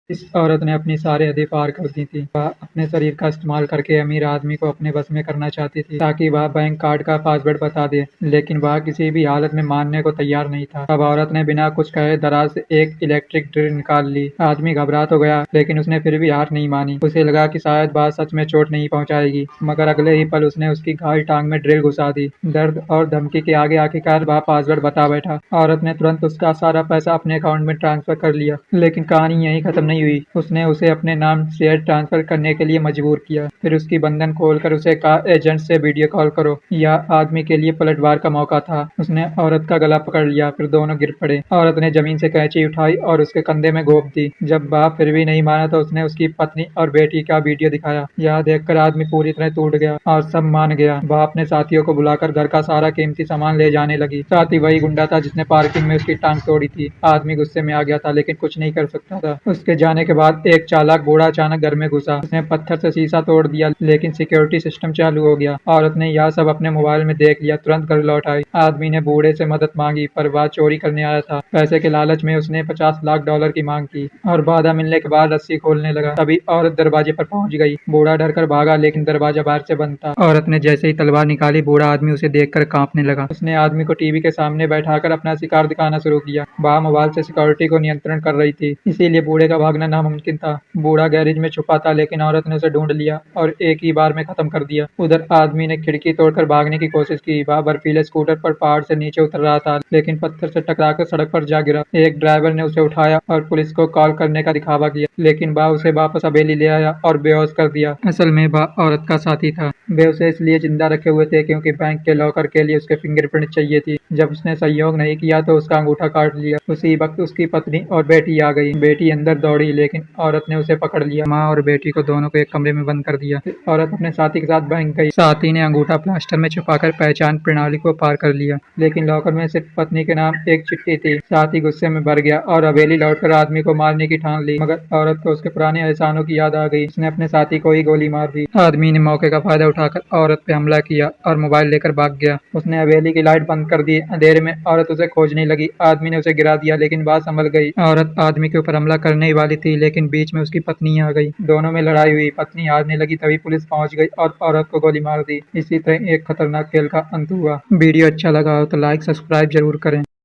इस औरत ने अपनी सारी हदें पार कर दी थी। वह अपने शरीर का इस्तेमाल करके अमीर आदमी को अपने बस में करना चाहती थी ताकि वह बैंक कार्ड का पासवर्ड बता दे, लेकिन वह किसी भी हालत में मानने को तैयार नहीं था। अब औरत ने बिना कुछ कहे दराज से एक इलेक्ट्रिक ड्रिल निकाल ली। आदमी घबरा तो गया, लेकिन उसने फिर भी हार नहीं मानी। उसे लगा कि शायद वह सच में चोट नहीं पहुंचाएगी, मगर अगले ही पल उसने उसकी घायल टांग में ड्रिल घुसा दी। दर्द और धमकी के आगे आखिरकार वह पासवर्ड बता बैठा। औरत ने तुरंत उसका सारा पैसा अपने अकाउंट में ट्रांसफर कर लिया, लेकिन कहानी यहीं खत्म नहीं हुई। उसने उसे अपने नाम शेयर ट्रांसफर करने के लिए मजबूर किया। फिर उसकी बंधन खोलकर उसे कहा, एजेंट से वीडियो कॉल करो। यह आदमी के लिए पलटवार का मौका था। उसने औरत का गला पकड़ लिया, फिर दोनों गिर पड़े। औरत ने जमीन से कैंची उठाई और उसके कंधे में घोंप दी। जब वह फिर भी नहीं माना तो उसने उसकी पत्नी और बेटी का वीडियो दिखाया। यह देखकर आदमी पूरी तरह टूट गया और सब मान गया। वह अपने साथियों को बुलाकर घर का सारा कीमती सामान ले जाने लगी। साथ ही वही गुंडा था जिसने पार्किंग में उसकी टांग तोड़ी थी। आदमी गुस्से में आ गया था, लेकिन कुछ नहीं कर सकता था। उसके जाने के बाद एक चालाक बूढ़ा अचानक घर में घुसा। उसने पत्थर से शीशा तोड़ दिया, लेकिन सिक्योरिटी सिस्टम चालू हो गया। औरत ने यह सब अपने मोबाइल में देख लिया, तुरंत घर लौट आई। आदमी ने बूढ़े से मदद मांगी, पर वह चोरी करने आया था। पैसे के लालच में उसने $50 लाख की मांग की और वादा मिलने के बाद रस्सी खोलने लगा। तभी औरत दरवाजे पर पहुंच गई। बूढ़ा डरकर भागा, लेकिन दरवाजा बाहर से बंद था। औरत ने जैसे ही तलवार निकाली, बूढ़ा आदमी उसे देखकर कांपने लगा। उसने आदमी को टीवी के सामने बैठाकर अपना शिकार दिखाना शुरू किया। वह मोबाइल से सिक्योरिटी को नियंत्रण कर रही थी, इसीलिए बूढ़े का भागना नामुमकिन था। बूढ़ा गैरेज में छुपा था, लेकिन औरत ने उसे ढूंढ लिया और एक ही बार में खत्म कर दिया। उधर आदमी ने खिड़की तोड़कर भागने की कोशिश की। वह बर्फीले स्कूटर पर पहाड़ से नीचे उतर रहा था, लेकिन पत्थर से टकराकर सड़क पर जा गिरा। एक ड्राइवर ने उसे उठाया और पुलिस को कॉल करने का दिखावा किया, लेकिन वह उसे वापस हवेली ले आया और बेहोश कर दिया। असल में वह औरत का साथी था। वे उसे इसलिए जिंदा रखे हुए थे क्योंकि बैंक के लॉकर के लिए उसके फिंगरप्रिंट चाहिए थी। जब उसने सहयोग नहीं किया तो उसका अंगूठा काट लिया। उसी वक्त उसकी पत्नी और बेटी आ गई। बेटी अंदर दौड़ी, लेकिन औरत ने उसे पकड़ लिया। माँ और बेटी को दोनों को एक कमरे में बंद कर दिया। फिर औरत अपने साथी के साथ बैंक गई। साथी ने अंगूठा प्लास्टर में छुपाकर पहचान प्रणाली को पार कर लिया, लेकिन लॉकर में सिर्फ पत्नी के नाम एक चिट्ठी थी। साथी गुस्से में भर गया और हवेली लौटकर आदमी को मारने की ठान ली, मगर औरत को उसके पुराने एहसानों की याद आ गई। उसने अपने साथी को ही गोली मार दी। आदमी ने मौके का फायदा उठाकर औरत पे हमला किया और मोबाइल लेकर भाग गया। उसने हवेली की लाइट बंद कर दी। अंधेरे में औरत उसे खोजने लगी। आदमी ने उसे गिरा दिया, लेकिन बात संभल गई। औरत आदमी के ऊपर हमला करने ही वाली थी, लेकिन बीच में उसकी पत्नी आ गई। दोनों में लड़ाई हुई। पत्नी हारने लगी, तभी पुलिस पहुंच गई और औरत को गोली मार दी। इसी तरह एक खतरनाक खेल का अंत हुआ। वीडियो अच्छा लगा हो तो लाइक सब्सक्राइब जरूर करें।